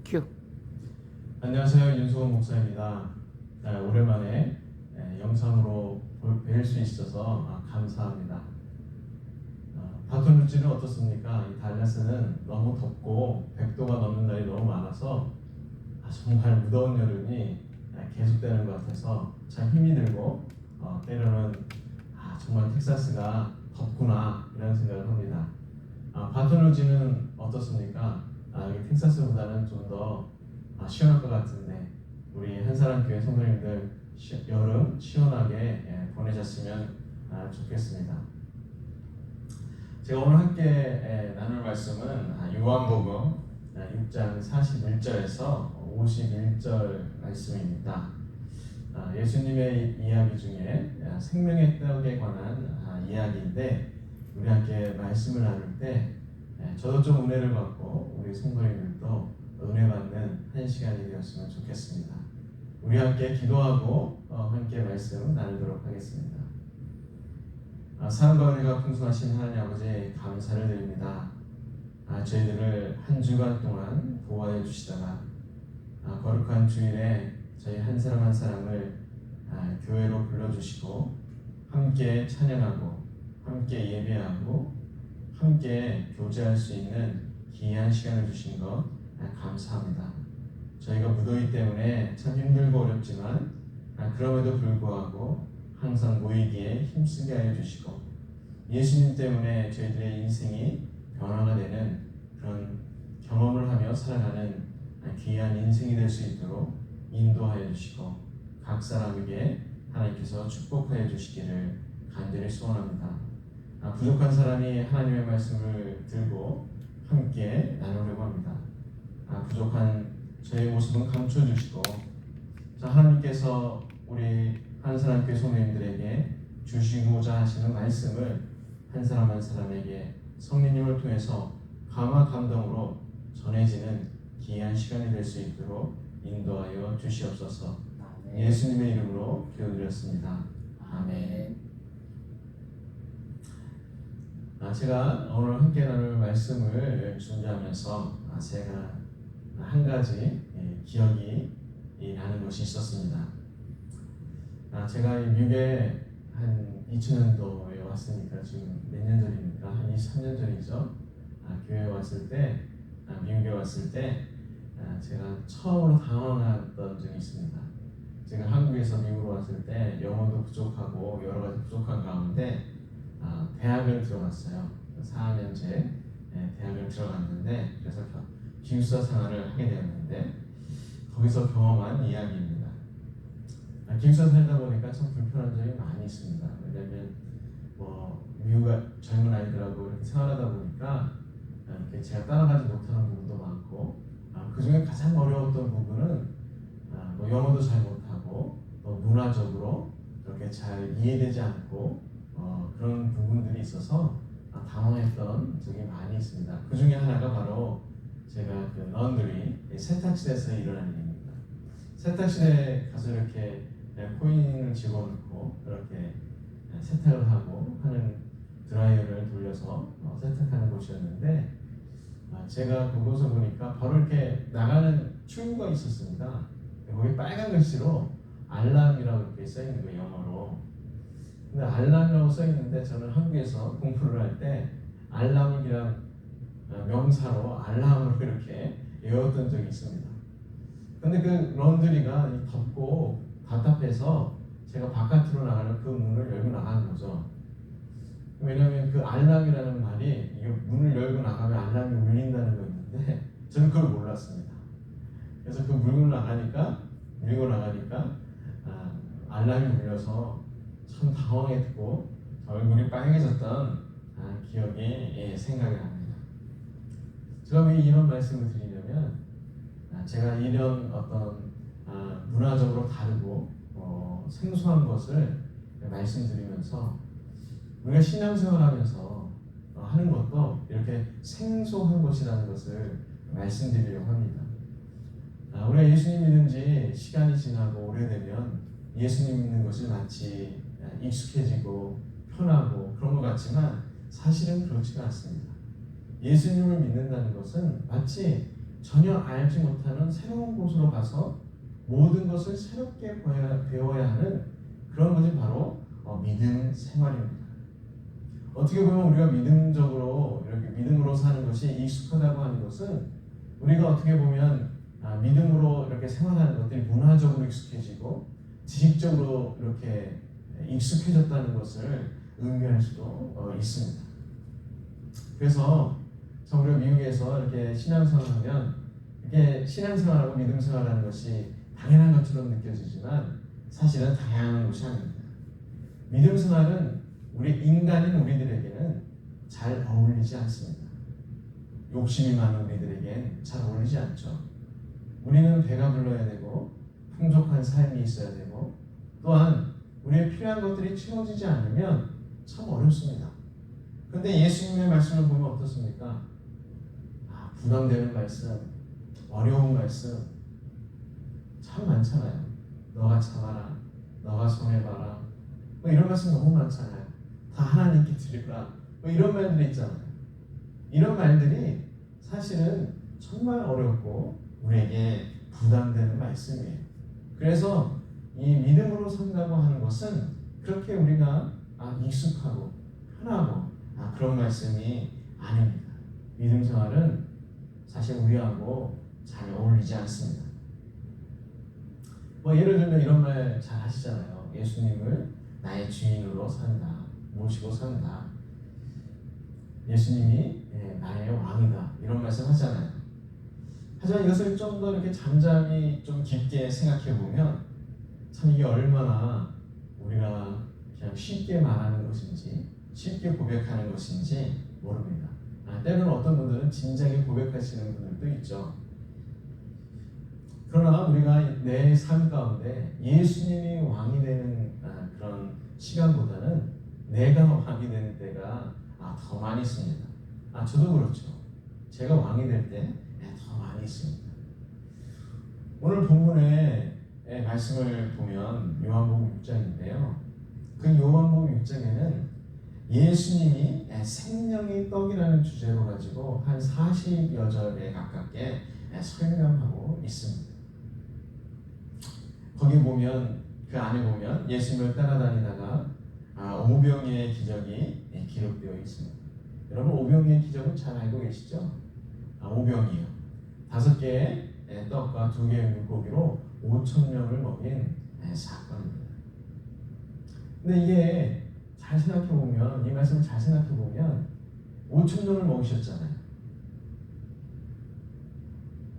큐. 안녕하세요. 윤수원 목사입니다. 오랜만에 영상으로 뵐 수 있어서 감사합니다. 바톤루치는 어떻습니까? 이 달라스는 너무 덥고 100도가 넘는 날이 너무 많아서 정말 무더운 여름이 계속되는 것 같아서 참 힘이 들고 때로는 정말 텍사스가 덥구나 이런 생각을 합니다. 바톤루치는 어떻습니까? 텍사스보다는 좀 더 시원할 것 같은데 우리 한사람교회 성도님들 여름 시원하게 보내셨으면 좋겠습니다. 제가 오늘 함께 나눌 말씀은 요한복음 6장 41절에서 51절 말씀입니다. 예수님의 이야기 중에 생명의 떡에 관한 이야기인데 우리 함께 말씀을 나눌 때 저도 좀 은혜를 받고 우리 성도님들도 은혜 받는 한 시간이 되었으면 좋겠습니다. 우리 함께 기도하고 함께 말씀 나누도록 하겠습니다. 사랑과 은혜가 풍성하신 하나님 아버지 감사를 드립니다. 저희들을 한 주간 동안 보호하여 주시다가 거룩한 주일에 저희 한 사람 한 사람을 교회로 불러주시고 함께 찬양하고 함께 예배하고 함께 교제할 수 있는 귀한 시간을 주신 것 감사합니다. 저희가 무더위 때문에 참 힘들고 어렵지만 그럼에도 불구하고 항상 모이기에 힘쓰게 하여 주시고 예수님 때문에 저희들의 인생이 변화가 되는 그런 경험을 하며 살아가는 귀한 인생이 될 수 있도록 인도하여 주시고 각 사람에게 하나님께서 축복하여 주시기를 간절히 소원합니다. 부족한 사람이 하나님의 말씀을 들고 함께 나누려고 합니다. 부족한 저의 모습은 감춰주시고 하나님께서 우리 한 사람 교회 성도님들에게 주시고자 하시는 말씀을 한 사람 한 사람에게 성령님을 통해서 감화 감동으로 전해지는 귀한 시간이 될 수 있도록 인도하여 주시옵소서. 예수님의 이름으로 기도드렸습니다. 아멘. 제가 오늘 함께 나눌 말씀을 준비하면서 제가 한 가지 기억이 나는 것이 있었습니다. 제가 미국에 한 2000년도에 왔으니까 지금 몇 년 전입니까? 한 23년 전이죠. 교회에 왔을 때, 미국에 왔을 때 제가 처음으로 당황했던 적이 있습니다. 제가 한국에서 미국으로 왔을 때 영어도 부족하고 여러 가지 부족한 가운데 대학을 들어갔어요. 4학년제 대학을 들어갔는데 그래서 기숙사 생활을 하게 되었는데 거기서 경험한 이야기입니다. 기숙사 살다 보니까 참 불편한 점이 많이 있습니다. 왜냐하면 미국 젊은 아이들하고 이렇게 생활하다 보니까 이렇게 제가 따라가지 못하는 부분도 많고 그 중에 가장 어려웠던 부분은 영어도 잘 못하고 또 문화적으로 그렇게 잘 이해되지 않고 그런 부분들이 있어서 당황했던 적이 많이 있습니다. 그 중에 하나가 바로 제가 그 런드리 세탁실에서 일어난 일입니다. 세탁실에 가서 이렇게 코인을 집어넣고 그렇게 세탁을 하고 하는 드라이어를 돌려서 세탁하는 곳이었는데 제가 그곳을 보니까 바로 이렇게 나가는 출구가 있었습니다. 거기 빨간 글씨로 알람이라고 이렇게 써 있는 거예요, 영어로. 근데 알람이라고 써 있는데 저는 한국에서 공부를 할 때 알람을 그냥 명사로 알람으로 이렇게 외웠던 적이 있습니다. 근데 그 런드리가 덥고 답답해서 제가 바깥으로 나가는 그 문을 열고 나가는 거죠. 왜냐하면 그 알람이라는 말이 이게 문을 열고 나가면 알람이 울린다는 거였는데 저는 그걸 몰랐습니다. 그래서 그 밀고 나가니까 알람이 울려서 참 당황했고 얼굴이 빨개졌던 기억이 생각이 납니다. 제가 왜 이런 말씀을 드리냐면 제가 이런 어떤 문화적으로 다르고 생소한 것을 말씀드리면서 우리가 신앙생활하면서 하는 것도 이렇게 생소한 것이라는 것을 말씀드리려고 합니다. 우리가 예수님 믿는 지 시간이 지나고 오래되면 예수님 믿는 것이 마치 익숙해지고 편하고 그런 것 같지만 사실은 그렇지가 않습니다. 예수님을 믿는다는 것은 마치 전혀 알지 못하는 새로운 곳으로 가서 모든 것을 새롭게 배워야 하는 그런 것이 바로 믿음 생활입니다. 어떻게 보면 우리가 믿음적으로 이렇게 믿음으로 사는 것이 익숙하다고 하는 것은 우리가 어떻게 보면 믿음으로 이렇게 생활하는 것들이 문화적으로 익숙해지고 지식적으로 이렇게 익숙해졌다는 것을 의미할 수도 있습니다. 그래서 참 우리가 미국에서 이렇게 신앙생활하면 이렇게 신앙생활하고 믿음생활하는 것이 당연한 것처럼 느껴지지만 사실은 다양한 것이 아닙니다. 믿음생활은 우리 인간인 우리들에게는 잘 어울리지 않습니다. 욕심이 많은 우리들에겐 잘 어울리지 않죠. 우리는 배가 불러야 되고 풍족한 삶이 있어야 되고 또한 우리의 필요한 것들이 채워지지 않으면 참 어렵습니다. 그런데 예수님의 말씀을 보면 어떻습니까? 부담되는 말씀, 어려운 말씀 참 많잖아요. 너가 참아라, 너가 손해봐라 뭐 이런 말씀 너무 많잖아요. 다 하나님께 드리라 뭐 이런 말들이 있잖아요. 이런 말들이 사실은 정말 어렵고 우리에게 부담되는 말씀이에요. 그래서 이 믿음으로 산다고 하는 것은 그렇게 우리가 익숙하고 편하고 그런 말씀이 아닙니다. 믿음 생활은 사실 우리하고 잘 어울리지 않습니다. 뭐 예를 들면 이런 말 잘 하시잖아요. 예수님을 나의 주인으로 산다, 모시고 산다. 예수님이 나의 왕이다. 이런 말씀 하잖아요. 하지만 이것을 좀 더 이렇게 잠잠히 좀 깊게 생각해 보면 참 이게 얼마나 우리가 그냥 쉽게 말하는 것인지 쉽게 고백하는 것인지 모릅니다. 때로는 어떤 분들은 진작에 고백하시는 분들도 있죠. 그러나 우리가 내 삶 가운데 예수님이 왕이 되는 그런 시간보다는 내가 왕이 되는 때가 더 많이 있습니다. 저도 그렇죠. 제가 왕이 될 때 더 많이 있습니다. 오늘 본문의 말씀을 보면 요한복음 6장인데요. 그 요한복음 6장에는 예수님이 생명의 떡이라는 주제로 가지고 한 40여 절에 가깝게 설명하고 있습니다. 거기 보면 그 안에 보면 예수님을 따라다니다가 오병이의 기적이 기록되어 있습니다. 여러분 오병이의 기적은 잘 알고 계시죠? 오병이요. 5개의 떡과 2개의 물고기로 5,000명을 먹인 사건입니다. 근데 이게 잘 생각해보면 이 말씀을 잘 생각해보면 5,000명을 먹이셨잖아요.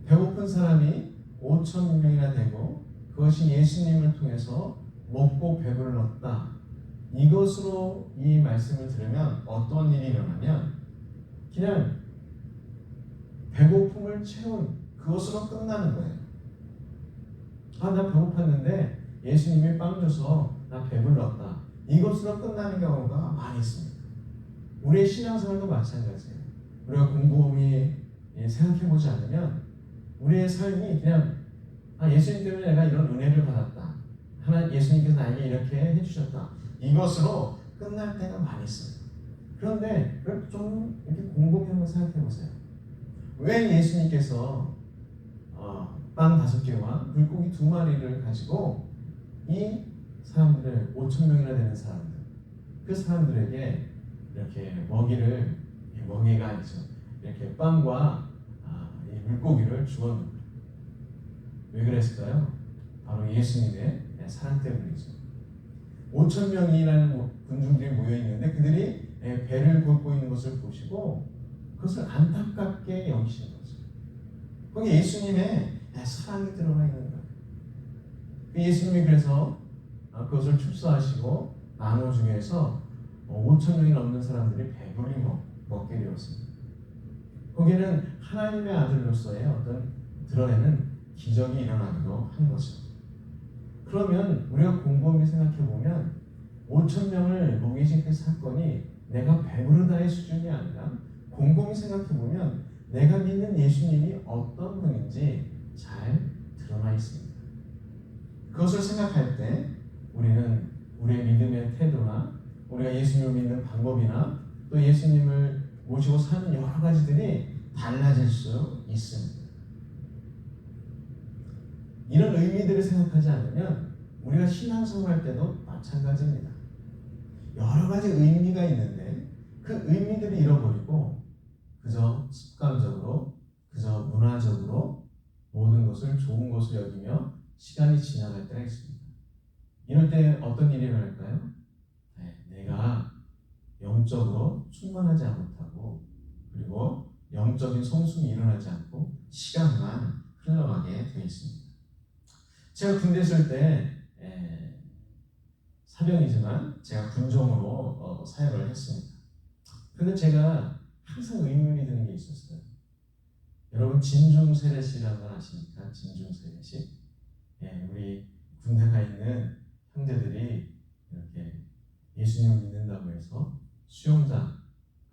배고픈 사람이 5,000명이나 되고 그것이 예수님을 통해서 먹고 배불렀다. 이것으로 이 말씀을 들으면 어떤 일이 일어나면 그냥 배고픔을 채운 그것으로 끝나는 거예요. 나 배고팠는데 예수님이 빵 줘서 나 배불렀다. 이것으로 끝나는 경우가 많이 있습니다. 우리의 신앙생활도 마찬가지예요. 우리가 곰곰이 생각해보지 않으면 우리의 삶이 그냥 예수님 때문에 내가 이런 은혜를 받았다. 예수님께서 나에게 이렇게 해주셨다. 이것으로 끝날 때가 많이 있습니다. 그런데 좀 이렇게 곰곰이 한번 생각해보세요. 왜 예수님께서 빵 5개와 물고기 2마리를 가지고 이 사람들 5,000명이나 되는 사람들 그 사람들에게 이렇게 먹이가 아니죠. 이렇게 빵과 이 물고기를 주었는 거예요. 왜 그랬을까요? 바로 예수님의 사랑 때문이죠. 5,000명이라는 군중들이 모여있는데 그들이 배를 걷고 있는 것을 보시고 그것을 안타깝게 여기신 거죠. 거기 예수님의 사랑이 들어가 있는 거예요. 예수님이 그래서 그것을 축소하시고 나눠 중에서 5,000명이 넘는 사람들이 배불리 먹게 되었습니다. 거기에는 하나님의 아들로서의 어떤 드러내는 기적이 일어나기도 한 거죠. 그러면 우리가 곰곰이 생각해보면 5,000명을 먹이신 그 사건이 내가 배부르다의 수준이 아니라 곰곰이 생각해보면 내가 믿는 예수님이 어떤 분인지 잘 드러나 있습니다. 그것을 생각할 때 우리는 우리의 믿음의 태도나 우리가 예수님을 믿는 방법이나 또 예수님을 모시고 사는 여러 가지들이 달라질 수 있습니다. 이런 의미들을 생각하지 않으면 우리가 신앙생활 할 때도 마찬가지입니다. 여러 가지 의미가 있는데 그 의미들을 잃어버리고 그저 습관적으로, 그저 문화적으로 모든 것을 좋은 것을 여기며 시간이 지나갈 때가 있습니다. 이럴 때 어떤 일이 일어날까요? 내가 영적으로 충만하지 못하고 그리고 영적인 성숙이 일어나지 않고 시간만 흘러가게 되어 있습니다. 제가 군대 있을 때 사병이지만 제가 군종으로 사역을 했습니다. 근데 제가 항상 의문이 드는 게 있었어요. 여러분 진중세례식이라는 걸 아십니까? 진중세례식. 우리 군대 가 있는 형제들이 이렇게 예수님을 믿는다고 해서 수영장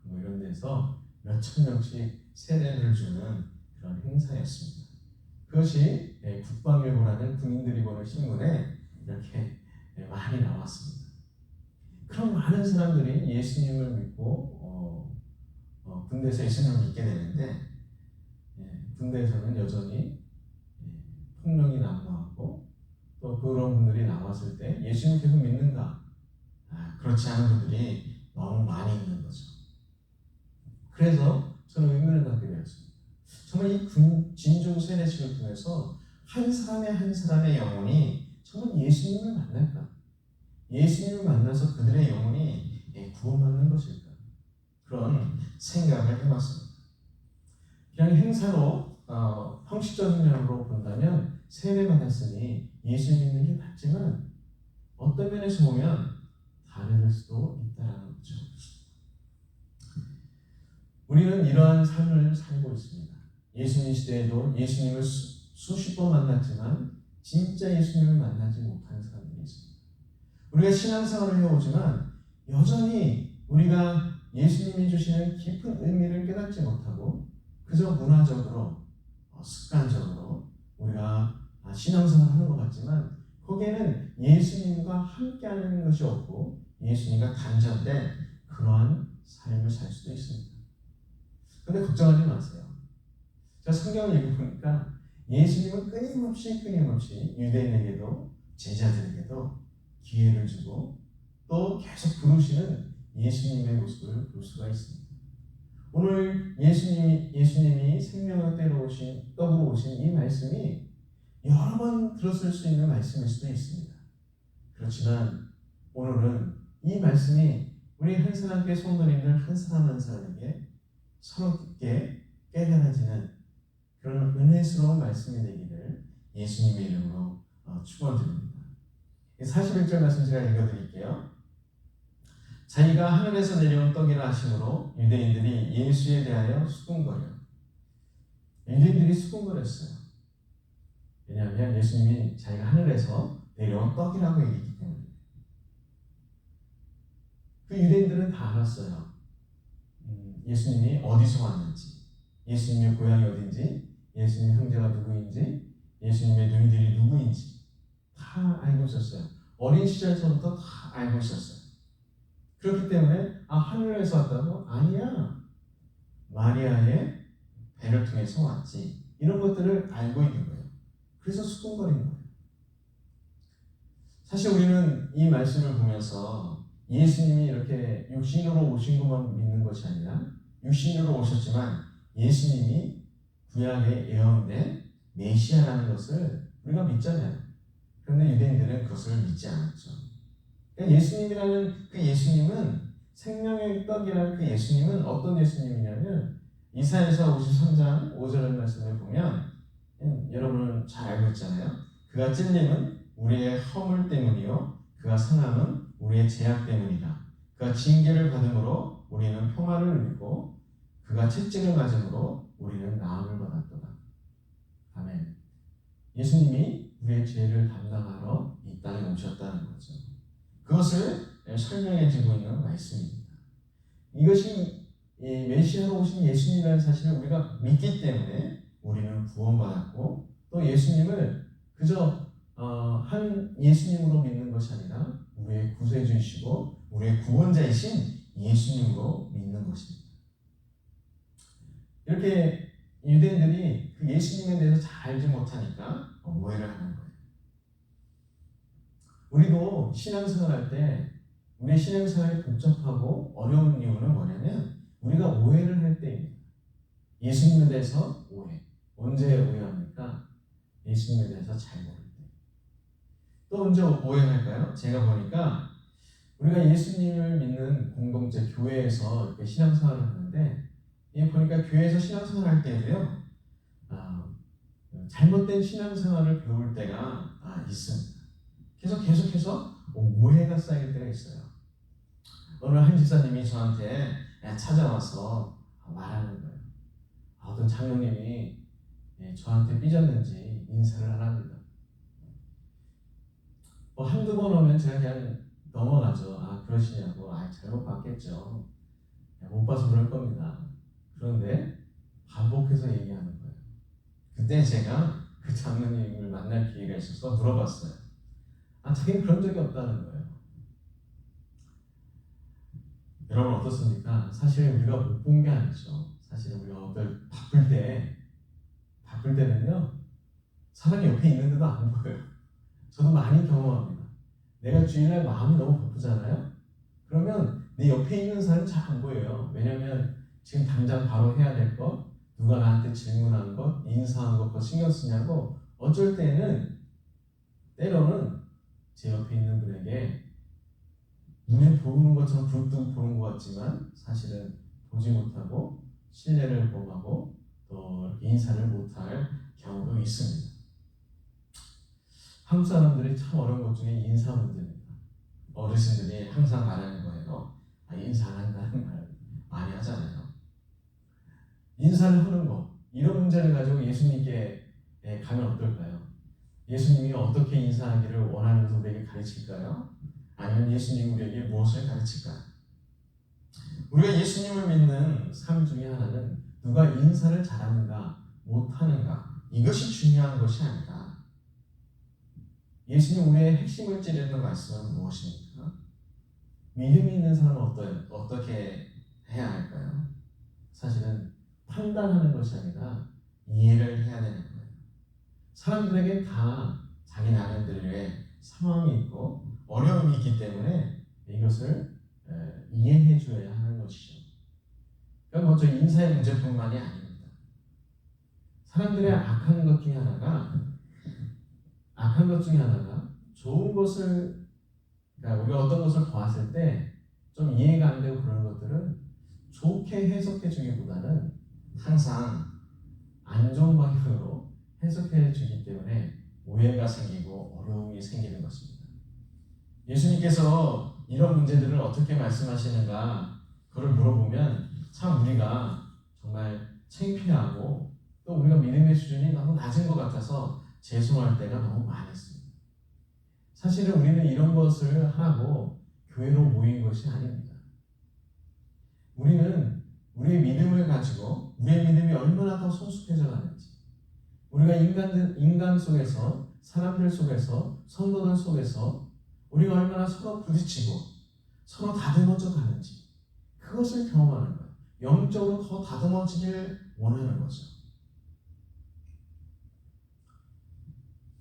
뭐 이런 데서 몇천 명씩 세례를 주는 그런 행사였습니다. 그것이 국방일보라는 군인들이 보는 신문에 이렇게 많이 나왔습니다. 그런 많은 사람들이 예수님을 믿고 군대에서 예수님을 믿게 되는데 군대에서는 여전히 폭력이 난무하고 또 그런 분들이 나왔을 때 예수님 계속 믿는가? 그렇지 않은 분들이 너무 많이 있는 거죠. 그래서 저는 의문을 갖게 되었습니다. 정말 이 진중 세례식을 통해서 한 사람의 영혼이 정말 예수님을 만날까? 예수님을 만나서 그들의 영혼이 구원받는 것일까? 그런 생각을 해봤습니다. 그냥 행사로 형식적인 면으로 본다면 세례받았으니 예수 믿는 게 맞지만 어떤 면에서 보면 다를 수도 있다는 거죠. 우리는 이러한 삶을 살고 있습니다. 예수님 시대에도 예수님을 수십 번 만났지만 진짜 예수님을 만나지 못한 사람들이 있습니다. 우리가 신앙생활을 해오지만 여전히 우리가 예수님이 주시는 깊은 의미를 깨닫지 못하고 그저 문화적으로 습관적으로 우리가 신앙생활을 하는 것 같지만 거기에는 예수님과 함께하는 것이 없고 예수님과 단절된 그러한 삶을 살 수도 있습니다. 그런데 걱정하지 마세요. 제가 성경을 읽어보니까 예수님은 끊임없이 유대인에게도 제자들에게도 기회를 주고 또 계속 부르시는 예수님의 모습을 볼 수가 있습니다. 오늘 예수님이 생명을 떡으로 오신 이 말씀이 여러 번 들었을 수 있는 말씀일 수도 있습니다. 그렇지만 오늘은 이 말씀이 우리 한 사람께 성도님들 한 사람 한 사람에게 서럽게 깨달아지는 그런 은혜스러운 말씀이 되기를 예수님의 이름으로 축원드립니다. 41절 말씀 제가 읽어드릴게요. 자기가 하늘에서 내려온 떡이라 하심으로 유대인들이 예수에 대하여 수군거려. 유대인들이 수군거렸어요. 왜냐하면 예수님이 자기가 하늘에서 내려온 떡이라고 얘기했기 때문에. 그 유대인들은 다 알았어요. 예수님이 어디서 왔는지, 예수님의 고향이 어딘지, 예수님의 형제가 누구인지, 예수님의 누이들이 누구인지 다 알고 있었어요. 어린 시절서부터 다 알고 있었어요. 그렇기 때문에 하늘에서 왔다고? 아니야. 마리아의 배를 통해서 왔지. 이런 것들을 알고 있는 거예요. 그래서 수군거리는 거예요. 사실 우리는 이 말씀을 보면서 예수님이 이렇게 육신으로 오신 것만 믿는 것이 아니라 육신으로 오셨지만 예수님이 구약에 예언된 메시아라는 것을 우리가 믿잖아요. 그런데 유대인들은 그것을 믿지 않았죠. 그러니까 예수님이라는 그 예수님은 생명의 떡이라는 그 예수님은 어떤 예수님이냐면 이사야서 53장 5절의 말씀을 보면 여러분은 잘 알고 있잖아요. 그가 찔림은 우리의 허물 때문이요 그가 상함은 우리의 죄악 때문이다. 그가 징계를 받음으로 우리는 평화를 누리고 그가 채찍을 맞음으로 우리는 나음을 받았도다. 아멘. 예수님이 우리의 죄를 담당하러 이 땅에 오셨다는 거죠. 그것을 설명해 주고 있는 말씀입니다. 이것이 메시아로 오신 예수님이라는 사실을 우리가 믿기 때문에 우리는 구원받았고 또 예수님을 그저 한 예수님으로 믿는 것이 아니라 우리의 구세주이시고 우리의 구원자이신 예수님으로 믿는 것입니다. 이렇게 유대인들이 그 예수님에 대해서 잘 알지 못하니까 오해를 하는 거예요. 우리도 신앙생활할 때 우리의 신앙생활이 복잡하고 어려운 이유는 뭐냐면 우리가 오해를 할 때입니다. 예수님에 대해서 오해. 언제 오해합니까? 예수님에 대해서 잘 모를 때. 또 언제 오해할까요? 제가 보니까 우리가 예수님을 믿는 공동체 교회에서 이렇게 신앙생활을 하는데 보니까 교회에서 신앙생활 할 때도요. 잘못된 신앙생활을 배울 때가 있습니다. 계속해서 오해가 쌓일 때가 있어요. 오늘 한 집사님이 저한테 찾아와서 말하는 거예요. 어떤 장로님이 저한테 삐졌는지 인사를 하랍니다. 한두 번 오면 제가 그냥 넘어가죠. 그러시냐고. 잘못 봤겠죠. 못 봐서 그럴 겁니다. 그런데 반복해서 얘기하는 거예요. 그때 제가 그 장로님을 만날 기회가 있어서 물어봤어요. 자기는 그런 적이 없다는 거예요. 여러분 어떻습니까? 사실 우리가 못 본 게 아니죠. 사실 우리가 어떨 바쁠 때는요, 사람이 옆에 있는데도 안 보여요. 저도 많이 경험합니다. 내가 주일날 마음이 너무 바쁘잖아요? 그러면 내 옆에 있는 사람이 잘 안 보여요. 왜냐면 지금 당장 바로 해야 될 것, 누가 나한테 질문한 것, 인사한 것, 신경 쓰냐고 어쩔 때는 때로는 제 옆에 있는 분에게 눈에 보이는 것처럼 불뚝 보는 것 같지만 사실은 보지 못하고 신뢰를 범하고 또 인사를 못할 경우도 있습니다. 한국 사람들이 참 어려운 것 중에 인사 문제입니다. 어르신들이 항상 말하는 거예요. 인사 안 한다는 말 많이 하잖아요. 인사를 하는 거, 이런 문제를 가지고 예수님께 가면 어떨까요? 예수님이 어떻게 인사하기를 원하면서 우리에게 가르칠까요? 아니면 예수님이 우리에게 무엇을 가르칠까요? 우리가 예수님을 믿는 삶 중에 하나는 누가 인사를 잘하는가 못하는가 이것이 중요한 것이 아니라 예수님 우리의 핵심을 찌르는 말씀은 무엇입니까? 믿음이 있는 사람은 어떻게 해야 할까요? 사실은 판단하는 것이 아니라 이해를 해야 되는 거예요. 사람들에게 다 자기 나름대로의 상황이 있고 어려움이 있기 때문에 이것을 이해해 줘야 하는 것이죠. 그러니까 먼저 인사의 문제뿐만이 아닙니다. 사람들의 악한 것 중에 하나가 좋은 것을, 그러니까 우리가 어떤 것을 보았을 때 좀 이해가 안 되고 그런 것들은 좋게 해석해 주기보다는 항상 안 좋은 방향으로 해석해 주기 때문에 오해가 생기고 어려움이 생기는 것입니다. 예수님께서 이런 문제들을 어떻게 말씀하시는가 그걸 물어보면 참 우리가 정말 창피하고 또 우리가 믿음의 수준이 너무 낮은 것 같아서 죄송할 때가 너무 많았습니다. 사실은 우리는 이런 것을 하고 교회로 모인 것이 아닙니다. 우리는 우리의 믿음을 가지고 우리의 믿음이 얼마나 더 성숙해져 가는지, 우리가 인간 속에서, 사람들 속에서, 성도들 속에서 우리가 얼마나 서로 부딪히고 서로 다듬어져 가는지 그것을 경험하는 거예요. 영적으로 더 다듬어지길 원하는 거죠.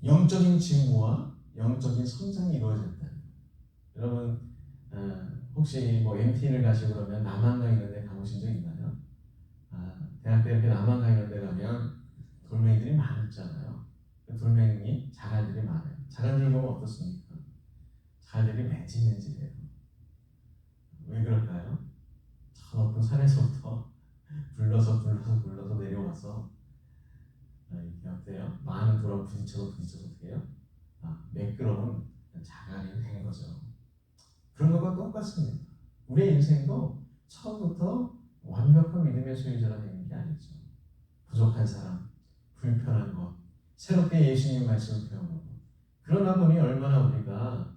영적인 진보와 영적인 성장이 이루어졌다. 여러분 혹시 MT를 가시고 그러면 남한강 이런 데 가보신 적 있나요? 대학 때 이렇게 남한강 이런 데 가면 돌멩이들이 많이 있잖아요. 그 돌멩이 자갈들이 많아요. 자갈들 보면 어떻습니까? 자갈들이 매질매질해요. 왜 그럴까요? 저 높은 산에서부터 불러서 내려와서 이게 어때요? 많은 돌하고 부딪혀서 어떻게 해요? 매끄러운 자갈이 된 거죠. 그런 것과 똑같습니다. 우리의 인생도 처음부터 완벽한 믿음의 소유자가 되는 게 아니죠. 부족한 사람, 불편한 것, 새롭게 예수님 말씀을 배워보고 그러나 보니 얼마나 우리가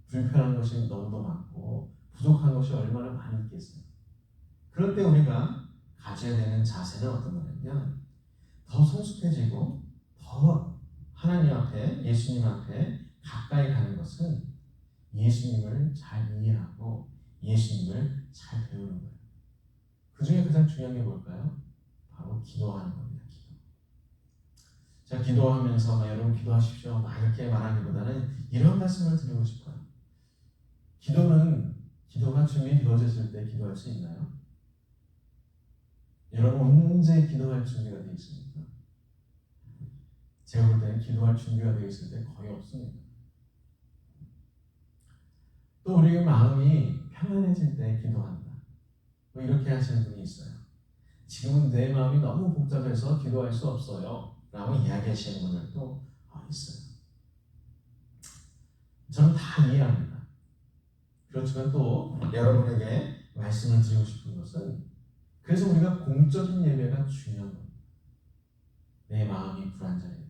불편한 것이 너무도 많고 부족한 것이 얼마나 많이 있겠어요. 그럴 때 우리가 가져야 되는 자세는 어떤 거냐면 더 성숙해지고 더 하나님 앞에, 예수님 앞에 가까이 가는 것은 예수님을 잘 이해하고 예수님을 잘 배우는 거예요. 그 중에 가장 중요한 게 뭘까요? 바로 기도하는 겁니다. 기도. 제가 기도하면서 여러분 기도하십시오 이렇게 말하기보다는 이런 말씀을 드리고 싶어요. 기도가 준비되어졌을 때 기도할 수 있나요? 여러분 언제 기도할 준비가 되어 있습니까? 제가 볼 때는 기도할 준비가 되어 있을 때 거의 없습니다. 또 우리의 마음이 편안해질 때 기도한다. 뭐 이렇게 하시는 분이 있어요. 지금은 내 마음이 너무 복잡해서 기도할 수 없어요 라고 이야기하시는 분들도 있어요. 저는 다 이해합니다. 그렇지만 또 여러분에게 말씀을 드리고 싶은 것은 그래서 우리가 공적인 예배가 중요한 겁니다. 내 마음이 불안정해도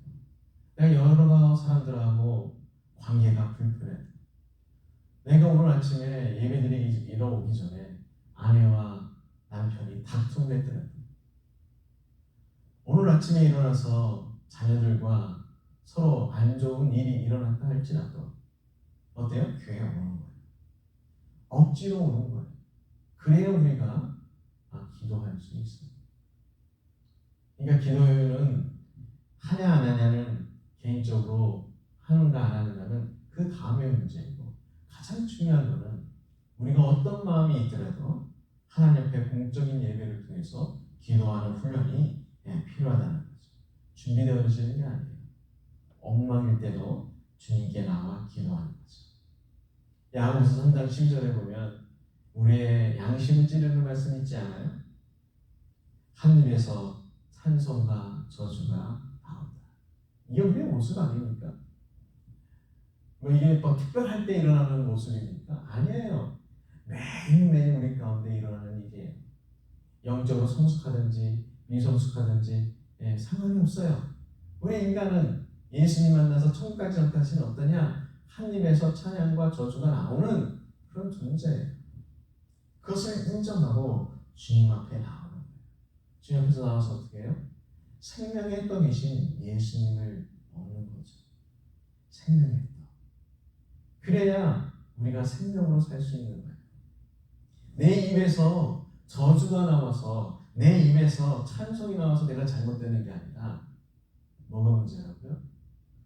내가 여러 사람들하고 관계가 불편해 내가 오늘 아침에 예배드리기 일어오기 전에 아내와 남편이 다툼을 했더라고요. 오늘 아침에 일어나서 자녀들과 서로 안 좋은 일이 일어났다 할지라도 어때요? 교회에 오는 거예요. 억지로 오는 거예요. 그래야 우리가 기도할 수 있어요. 그러니까 기도는 하냐 안 하냐는 개인적으로 하는가 안 하는가는 그 다음의 문제이고 가장 중요한 것은 우리가 어떤 마음이 있더라도 하나님 앞에 공적인 예배를 통해서 기도하는 훈련이 필요하다는 거죠. 준비되어지는 게 아니에요. 엉망일 때도 주님께 나와 기도하는 거죠. 야고보서 3장 12절에 보면 우리의 양심을 찌르는 말씀 있지 않아요? 하늘에서 찬송과 저주가 나온다. 이게 우리의 모습 아닙니까? 뭐 이게 뭐 특별할 때 일어나는 모습입니까? 아니에요. 매일매일 우리 가운데 일어나는 일이에요. 영적으로 성숙하든지 미성숙하든지 상관이 없어요. 우리 인간은 예수님 만나서 천국 가지 전까지는 어떠냐? 한 입에서 찬양과 저주가 나오는 그런 존재예요. 그것을 인정하고 주님 앞에 나오는 거예요. 주님 앞에서 나와서 어떻게 해요? 생명의 떡이신 예수님을 먹는 거죠. 생명의 떡. 그래야 우리가 생명으로 살 수 있는 거예요. 내 입에서 저주가 나와서 내 입에서 찬송이 나와서 내가 잘못되는 게 아니라 뭐가 문제라고요?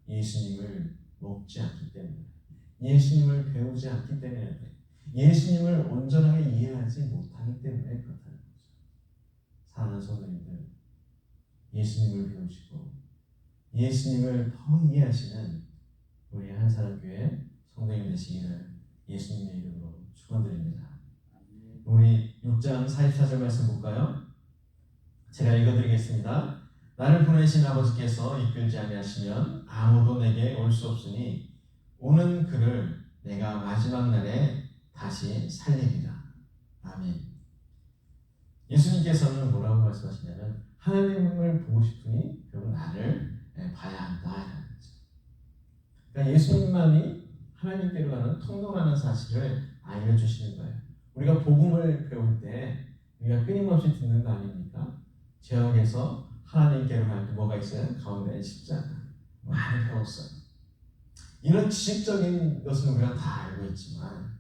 예수님을 먹지 않기 때문에 예수님을 배우지 않기 때문에 예수님을 온전하게 이해하지 못하기 때문에 그렇다는 거죠. 사랑하는 성도님들, 예수님을 배우시고 예수님을 더 이해하시는 우리 한사람교회 성도님 되시기를 예수님의 이름으로 축원드립니다. 우리 6장 44절 말씀 볼까요? 제가 읽어드리겠습니다. 나를 보내신 아버지께서 이끌지 아니하시면 아무도 내게 올 수 없으니 오는 그를 내가 마지막 날에 다시 살리리라. 아멘. 예수님께서는 뭐라고 말씀하시냐면 하나님을 보고 싶으니 결국 나를 봐야 한다. 그러니까 예수님만이 하나님께로 가는 통로라는 사실을 알려주시는 거예요. 우리가 복음을 배울 때 우리가 끊임없이 듣는 거 아닙니까? 죄악에서 하나님께로 갈 때 뭐가 있어요? 가운데 십자가. 많이 배웠어요. 이런 지식적인 것은 우리가 다 알고 있지만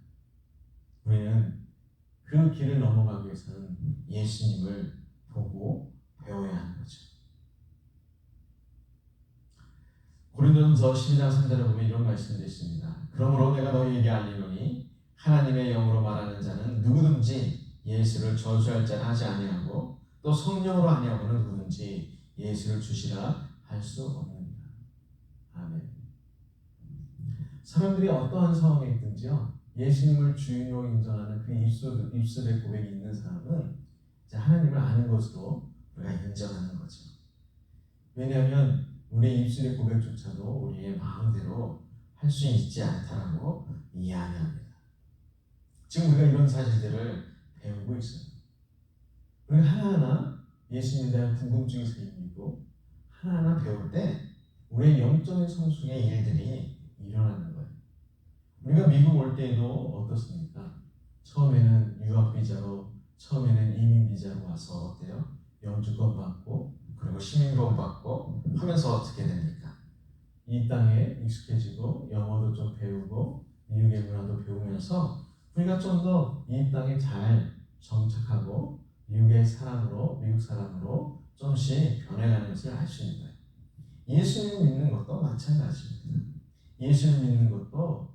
우리는 그 길을 넘어가기 위해서는 예수님을 보고 배워야 하는 거죠. 고린도전서 12장 3절에 보면 이런 말씀도 있습니다. 그러므로 내가 너희에게 알리노니 하나님의 영으로 말하는 자는 누구든지 예수를 저주할 자는 하지 아니하고 또 성령으로 아니하고는 누구든지 예수를 주시라 할 수 없느니라. 아멘. 사람들이 어떠한 상황에 있든지요, 예수님을 주인으로 인정하는 그 입술의 고백이 있는 사람은 이제 하나님을 아는 것으로 우리가 인정하는 거죠. 왜냐하면 우리의 입술의 고백조차도 우리의 마음대로 할 수 있지 않다라고 이야기합니다. 지금 우리가 이런 사실들을 배우고 있어요. 우리가 하나하나 예수님에 대한 궁금증이 생기고 하나하나 배울 때 우리의 영적인 성숙의 일들이 일어나는 거예요. 우리가 미국 올 때에도 어떻습니까? 처음에는 유학비자로, 처음에는 이민비자로 와서 어때요? 영주권 받고 그리고 시민권 받고 하면서 어떻게 됩니까? 이 땅에 익숙해지고 영어도 좀 배우고 미국의 문화도 배우면서 우리가 좀 더 이 땅에 잘 정착하고 미국 사람으로 좀씩 변해가는 것을 알 수 있는 거예요. 예수님을 믿는 것도 마찬가지입니다. 예수를 믿는 것도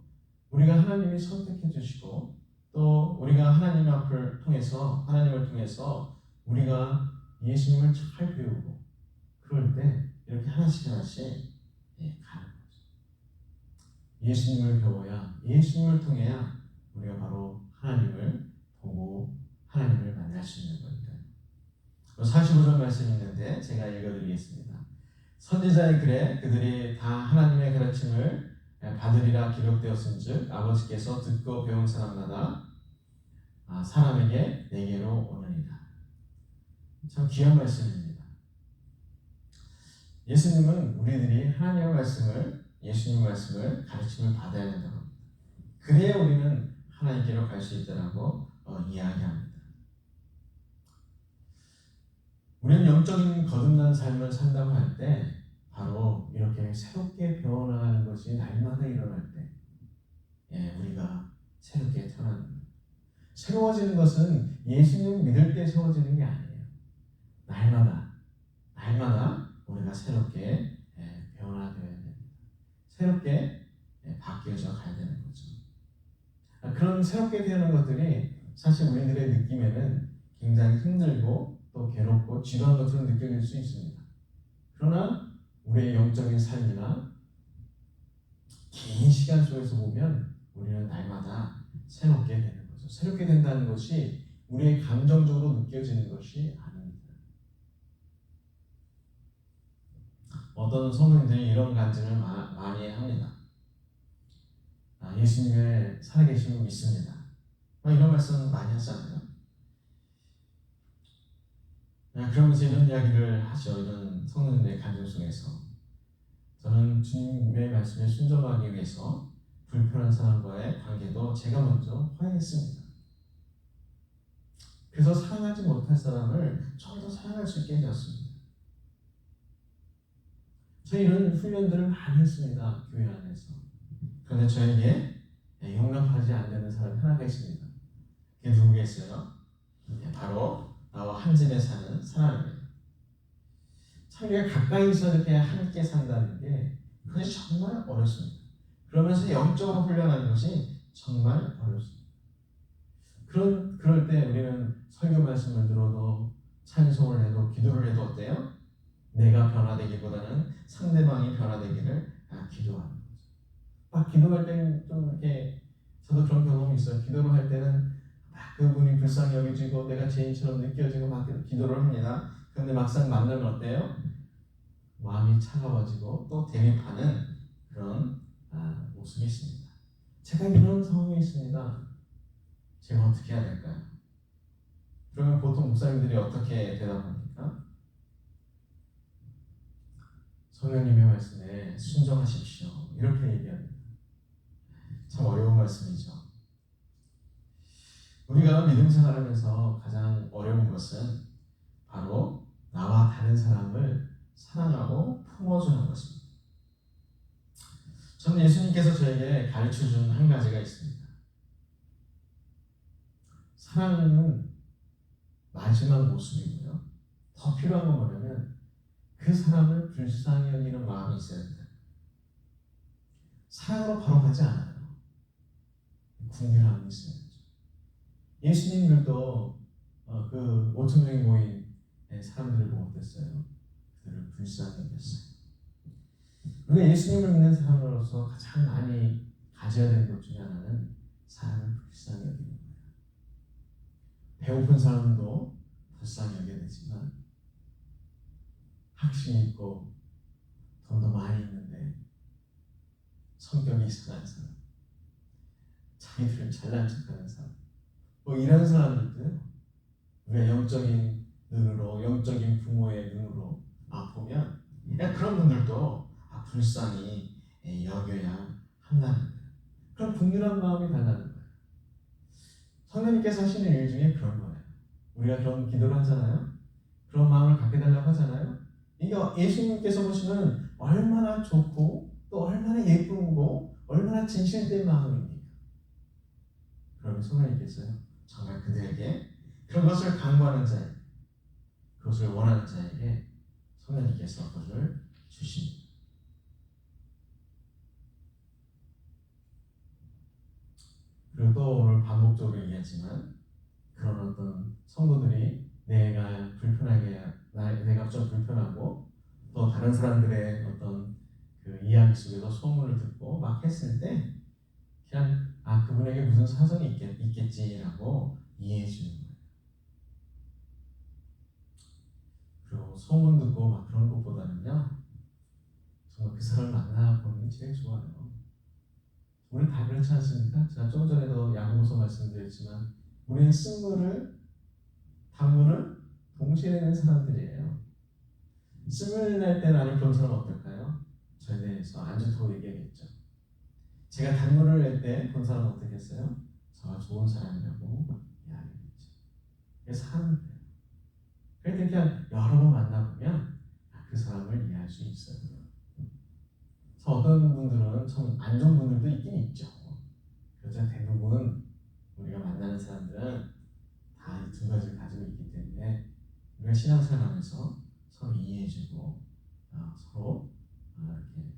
우리가 하나님이 선택해 주시고 또 우리가 하나님을 통해서 우리가 예수님을 잘 배우고 그럴 때 이렇게 하나씩 가는 거죠. 예수님을 배워야 예수님을 통해야 우리가 바로 하나님을 보고 하나님을 만날 수 있는 겁니다. 45절 말씀이 있는데 제가 읽어드리겠습니다. 선지자의 글에 그들이 다 하나님의 가르침을 받으리라 기록되었은즉 아버지께서 듣고 배운 사람마다 사람에게 내게로 오느니라. 참 귀한 말씀입니다. 예수님은 우리들이 하나님의 말씀을 예수님 말씀을 가르침을 받아야 된다고 합니다. 그래야 우리는 하나님께로 갈 수 있다라고 이야기합니다. 우리는 영적인 거듭난 삶을 산다고 할 때 바로 이렇게 새롭게 배워나가는 것이 날마다 일어날 때 우리가 새롭게 태어나는 겁니다. 새로워지는 것은 예수님을 믿을 때 세워지는 게 아니에요. 날마다 우리가 새롭게 변화되어야 됩니다. 새롭게 바뀌어져 가야 되는 거죠. 그런 새롭게 되는 것들이 사실 우리들의 느낌에는 굉장히 힘들고 또 괴롭고 지루한 것처럼 느껴질 수 있습니다. 그러나 우리의 영적인 삶이나 긴 시간 속에서 보면 우리는 날마다 새롭게 되는 거죠. 새롭게 된다는 것이 우리의 감정적으로 느껴지는 것이 아닙니다. 어떤 성도님들이 이런 간증을 많이 합니다. 예수님의 살아계심을 믿습니다. 이런 말씀 많이 하잖아요. 그러면서 이런 이야기를 하죠. 이런 성도님들의 간증 속에서 저는 주님의 말씀에 순종하기 위해서 불편한 사람과의 관계도 제가 먼저 화해했습니다. 그래서 사랑하지 못할 사람을 좀 더 사랑할 수 있게 되었습니다. 저희 이런 훈련들을 많이 했습니다. 교회 안에서. 그런데 저에게 용납하지 않는 사람이 하나가 있습니다. 그게 누구겠어요? 바로 나와 한 집에 사는 사람입니다. 참 우리가 가까이서 이렇게 함께 산다는 게 그것이 정말 어렵습니다. 그러면서 영적으로 훈련하는 것이 정말 어렵습니다. 그럴 때 우리는 설교 말씀을 들어도 찬송을 해도 기도를 해도 어때요? 내가 변화되기보다는 상대방이 변화되기를 기도하는 거죠. 막 기도할 때는 좀 이렇게 저도 그런 경험이 있어요. 기도를 할 때는 막 그분이 불쌍히 여겨지고 내가 죄인처럼 느껴지고 막 기도를 합니다. 그런데 막상 만나면 어때요? 마음이 차가워지고 또 대립하는 그런 모습이 있습니다. 제가 이런 상황이 있습니다. 제가 어떻게 해야 될까요? 그러면 보통 목사님들이 어떻게 대답합니까? 성령님의 말씀에 순종하십시오. 이렇게 얘기합니다. 참 어려운 말씀이죠. 우리가 믿음 생활하면서 가장 어려운 것은 바로 나와 다른 사람을 사랑하고 품어주는 것입니다. 저는 예수님께서 저에게 가르쳐준 한 가지가 있습니다. 사랑은 마지막 모습이고요. 더 필요한 건 뭐냐면 그 사람을 불쌍히 여기는 마음이 있어야 된다. 사랑으로 바로 가지 않아요. 궁휼함이 있어야죠. 예수님들도 그 5,000명이 모인 사람들을 보고 어땠어요? 그들을 불쌍히 여겼어요. 우리가 예수님을 믿는 사람으로서 가장 많이 가져야 되는 것 중에 하나는 사람을 불쌍히 여기는 거예요. 배고픈 사람도 불쌍히 여겨야 되지만 학식이 있고 돈도 많이 있는데 성격이 이상한 사람, 자기들을 잘난 척하는 사람, 이런 사람들도 우리가 영적인 눈으로, 영적인 부모의 눈으로 보면 그런 분들도 불쌍히 여겨야 한다는 거예요. 그런 긍휼한 마음이 달라는 거예요. 성령님께서 하시는 일 중에 그런 거예요. 우리가 그런 기도를 하잖아요. 그런 마음을 갖게 달라고 하잖아요. 이게 예수님께서 보시면 얼마나 좋고 또 얼마나 예쁘고 얼마나 진실된 마음입니까? 그러면 성령님께서요 정말 그들에게 그런 것을 강구하는 자에게, 그것을 원하는 자에게 성령님께서 그것을 주십니다. 그리고 또 오늘 반복적으로 얘기하지만 그런 어떤 성도들이 내가 불편하게 내가 좀 불편하고 또 다른 사람들의 어떤 그 이야기 속에서 소문을 듣고 막 했을 때 그냥 그분에게 무슨 사정이 있겠지라고 이해해 주는 거예요. 그리고 소문 듣고 막 그런 것보다는요 정말 그 사람을 만나보는 게 제일 좋아요. 우리 다 그렇지 않습니까? 제가 좀 전에도 야고보서 말씀드렸지만 우리는 쓴물을 단물을 동시에 내는 사람들이에요. 쓴물 낼 때 나를 본 사람 어떨까요? 저에 대해서 안 좋다고 얘기하겠죠. 제가 단물을 낼 때 본 사람 어떻게 했어요? 저가 좋은 사람이라고 이야기하겠죠. 그래서 하는 거예요. 그래서 그냥 여러 번 만나보면 그 사람을 이해할 수 있어요. 그래서 어떤 분들은 참 안 좋은 분들도 있긴 있죠. 그렇지만 대부분 우리가 만나는 사람들은 다 이 두 가지를 가지고 있기 때문에 우리가 신앙생활하면서 서로 이해해주고 서로 이렇게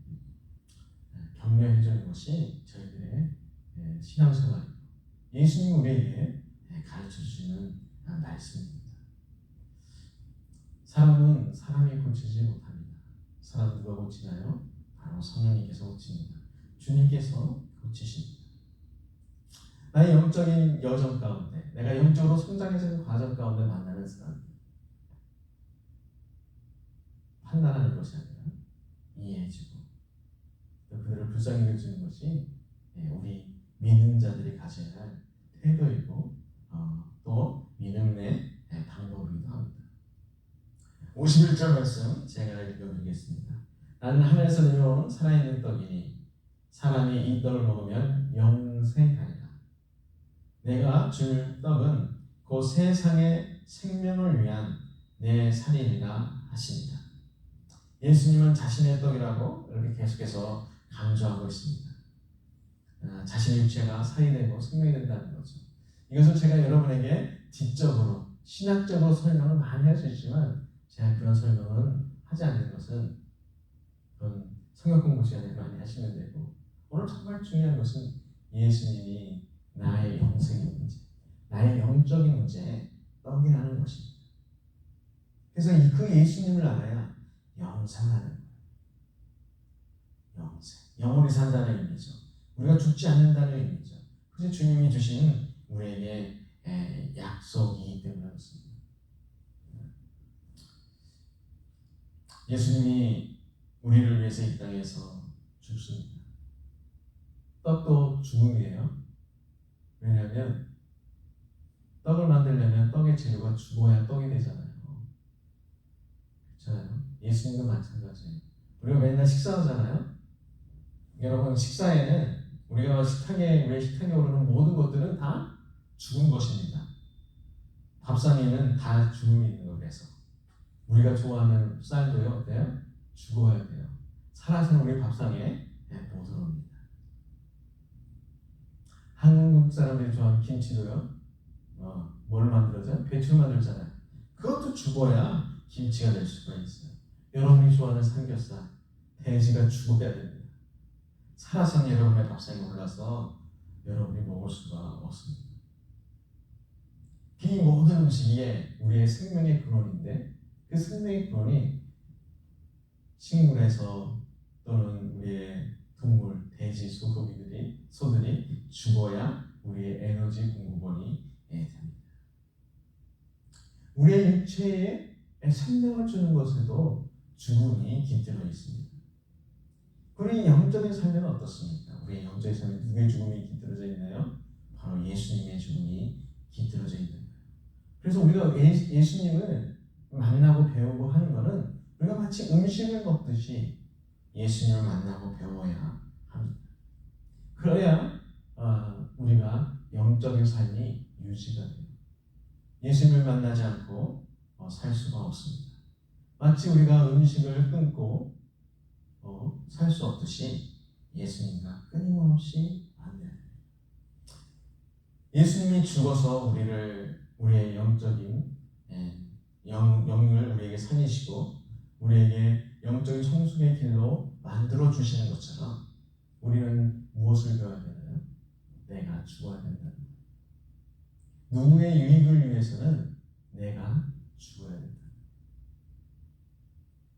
격려해주는 것이 저희들의 신앙생활이고 예수님이 우리에게 가르쳐주시는 말씀입니다. 사람은 사람이 고치지 못합니다. 사람 누가 고치나요? 바로 성령님께서 고칩니다. 주님께서 고치십니다. 나의 영적인 여정 가운데 내가 영적으로 성장해지는 과정 가운데 만나는 사람 판단하는 것이 아니라 이해해주고 또 그들을 불쌍히 여기는 것이 우리 믿는 자들이 가져야 할 태도이고 또 믿음의 방법이기도 합니다. 51절 말씀 제가 읽어드리겠습니다. 나는 하늘에서 내려온 살아있는 떡이니 사람이 이 떡을 먹으면 영생하리라. 내가 줄 떡은 그 세상의 생명을 위한 내 살이니라 하십니다. 예수님은 자신의 떡이라고 이렇게 계속해서 강조하고 있습니다. 자신의 육체가 살이 되고 생명이 된다는 거죠. 이것을 제가 여러분에게 지적으로 신학적으로 설명을 많이 할 수 있지만 제가 그런 설명은 하지 않는 것은 그런 성경 공부 시간에 많이 하시면 되고 오늘 정말 중요한 것은 예수님이 나의 영생의 문제, 나의 영적인 문제에 떡이라는 것입니다. 그래서 그 예수님을 알아야 영생하는 거예요. 영생, 영원히 산다는 의미죠. 우리가 죽지 않는다는 의미죠. 그래서 주님이 주신 우리에게 약속이기 때문에 그렇습니다. 예수님이 우리를 위해서 이 땅에서 죽습니다. 떡도 죽음이에요. 왜냐하면 떡을 만들려면 떡의 재료가 죽어야 떡이 되잖아요. 그렇잖아요. 예수님도 마찬가지예요. 우리가 맨날 식사하잖아요. 여러분 식사에는 우리의 식탁에 오르는 모든 것들은 다 죽은 것입니다. 밥상에는 다 죽음이 있는 거 그래서 우리가 좋아하는 쌀도요 어때요? 죽어야 돼요. 살아서는 우리 밥상에 못 들어옵니다. 한국 사람들이 좋아하는 김치도요. 뭘 만들어져요? 배추를 만들잖아요. 그것도 죽어야 김치가 될 수가 있어요. 여러분이 좋아하는 삼겹살, 돼지가 죽어야 됩니다. 살아서는 여러분의 밥상에 올라서 여러분이 먹을 수가 없습니다. 이 모든 음식이 우리의 생명의 근원인데 그 생명의 근원이 식물에서 또는 우리의 동물, 돼지, 소들이 죽어야 우리의 에너지 공급원이 됩니다. 우리의 육체에 생명을 주는 것에도 죽음이 깃들어 있습니다. 우리 영적인 삶은 어떻습니까? 우리의 영적인 삶에 누구의 죽음이 깃들어져 있나요? 바로 예수님의 죽음이 깃들어져 있는 거예요. 그래서 우리가 예수님을 만나고 배우고 하는 것은 우리가 마치 음식을 먹듯이 예수님을 만나고 배워야 합니다. 그래야 우리가 영적인 삶이 유지가 돼요. 예수님을 만나지 않고 살 수가 없습니다. 마치 우리가 음식을 끊고 살 수 없듯이 예수님과 끊임없이 만나야 돼요. 예수님이 죽어서 우리의 영적인 영을 우리에게 살리시고 우리에게 영적인 성숙의 길로 만들어 주시는 것처럼 우리는 무엇을 배워야 되나요? 내가 죽어야 된다. 누구의 유익을 위해서는 내가 죽어야 된다.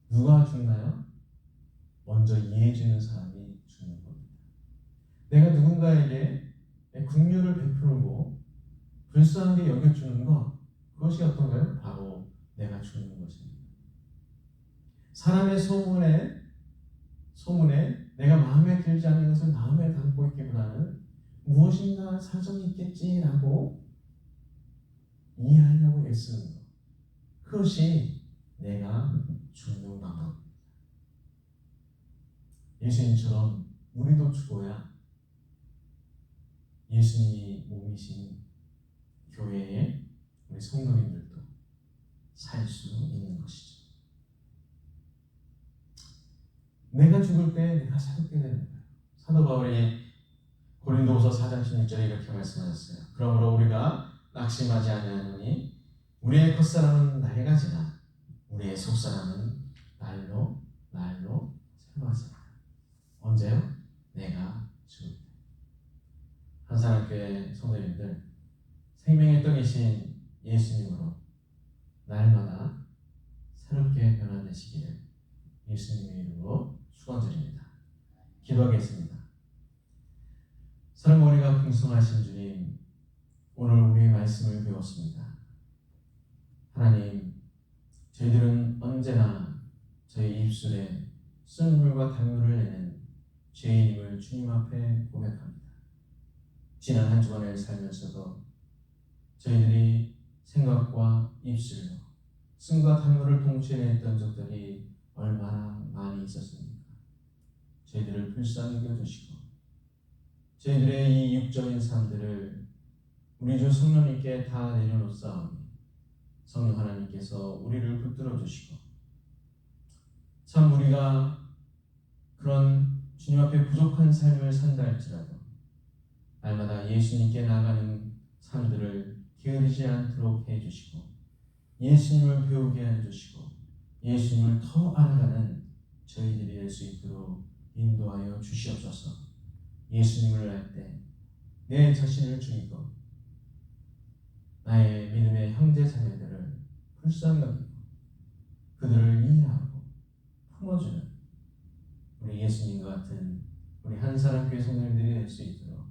누가 죽나요? 먼저 이해해주는 사람이 죽는 겁니다. 내가 누군가에게 긍휼을 베풀고 불쌍하게 여겨주는 것, 그것이 어떤가요? 바로 내가 죽는 것입니다. 사람의 소문에 내가 마음에 들지 않는 것을 마음에 담고 있기보다는 무엇인가 사정이 있겠지라고 이해하려고 애쓰는 것, 그것이 내가 죽는 방법입니다. 예수님처럼 우리도 죽어야 예수님이 몸이신 교회에 우리 성도님들도 살 수 있는 것이죠. 내가 죽을 때 내가 새롭게 되는 거예요. 사도 바울이 고린도후서 4장 16절에 이렇게 말씀하셨어요. 그러므로 우리가 낙심하지 아니하노니 우리의 겉사람은 낡아지나 우리의 속사람은 날로 새로워집니다. 언제요? 내가 죽을 때. 한사람교회 성도님들, 생명의 떡이신 예수님으로 날마다 새롭게 변화되시기를 예수님의 이름으로 축원드립니다. 기도하겠습니다. 사랑 머리가 풍성하신 주님, 오늘 우리의 말씀을 배웠습니다. 하나님, 저희들은 언제나 저희 입술에 쓴물과 단물을 내는 죄인임을 주님 앞에 고백합니다. 지난 한 주간을 살면서도 저희들이 생각과 입술로 쓴과 단물을 동시에 냈던 적들이 얼마나 많이 있었습니까? 저희들을 불쌍히 여겨주시고 저희들의 이 육적인 삶들을 우리 주 성령님께 다 내려놓사오니 성령 하나님께서 우리를 붙들어 주시고 참 우리가 그런 주님 앞에 부족한 삶을 산다 할지라도 날마다 예수님께 나가는 삶들을 게으르지 않도록 해주시고 예수님을 배우게 해주시고 예수님을 더 알아가는 저희들이 될 수 있도록 인도하여 주시옵소서. 예수님을 알 때 내 자신을 죽이고 나의 믿음의 형제 자매들을 불쌍히 여기고 그들을 이해하고 품어주는 우리 예수님과 같은 우리 한사람교회 성도님들이 될 수 있도록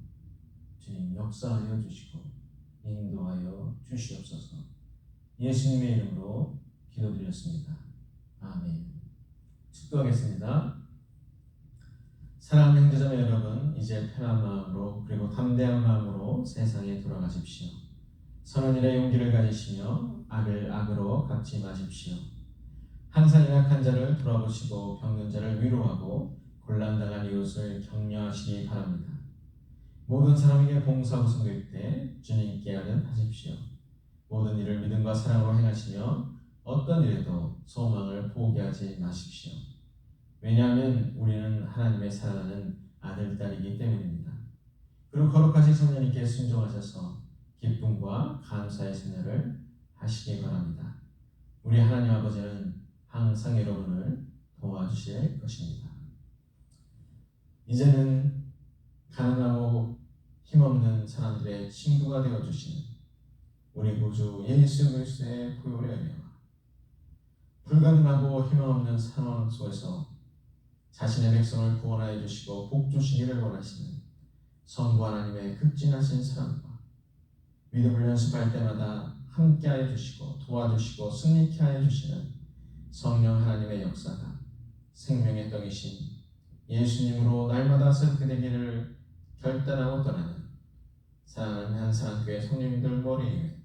주님 역사하여 주시고 인도하여 주시옵소서. 예수님의 이름으로 기도드렸습니다. 아멘. 축도하겠습니다. 사랑하는 형제자매 여러분, 이제 편한 마음으로 그리고 담대한 마음으로 세상에 돌아가십시오. 선한 일에 용기를 가지시며 악을 악으로 갚지 마십시오. 항상 연약한 자를 돌아보시고 병든 자를 위로하고 곤란당한 이웃을 격려하시기 바랍니다. 모든 사람에게 봉사하고 섬길 때 주님께 하십시오. 모든 일을 믿음과 사랑으로 행하시며 어떤 일에도 소망을 포기하지 마십시오. 왜냐하면 우리는 하나님의 사랑하는 아들, 딸이기 때문입니다. 그리고 거룩하신 성령님께 순종하셔서 기쁨과 감사의 생활을 하시기 바랍니다. 우리 하나님 아버지는 항상 여러분을 도와주실 것입니다. 이제는 가난하고 힘없는 사람들의 친구가 되어주시는 우리 구주 예수 그리스도의 보혈의 은혜와 불가능하고 희망 없는 상황 속에서 자신의 백성을 구원하여 주시고 복 주시기를 원하시는 성부 하나님의 극진하신 사랑과 믿음을 연습할 때마다 함께하여 주시고 도와주시고 승리케 하여 주시는 성령 하나님의 역사가 생명의 떡이신 예수님으로 날마다 새롭게 되기를 결단하고 떠나는 사랑하는 한사람교회 성령님들 머리 위에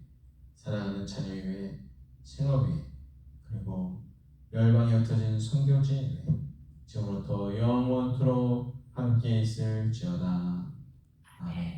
사랑하는 자녀 위에 생업 위에 그리고 열방에 흩어진 선교지 위에 지금부터 영원토록 함께 있을지어다. 아멘.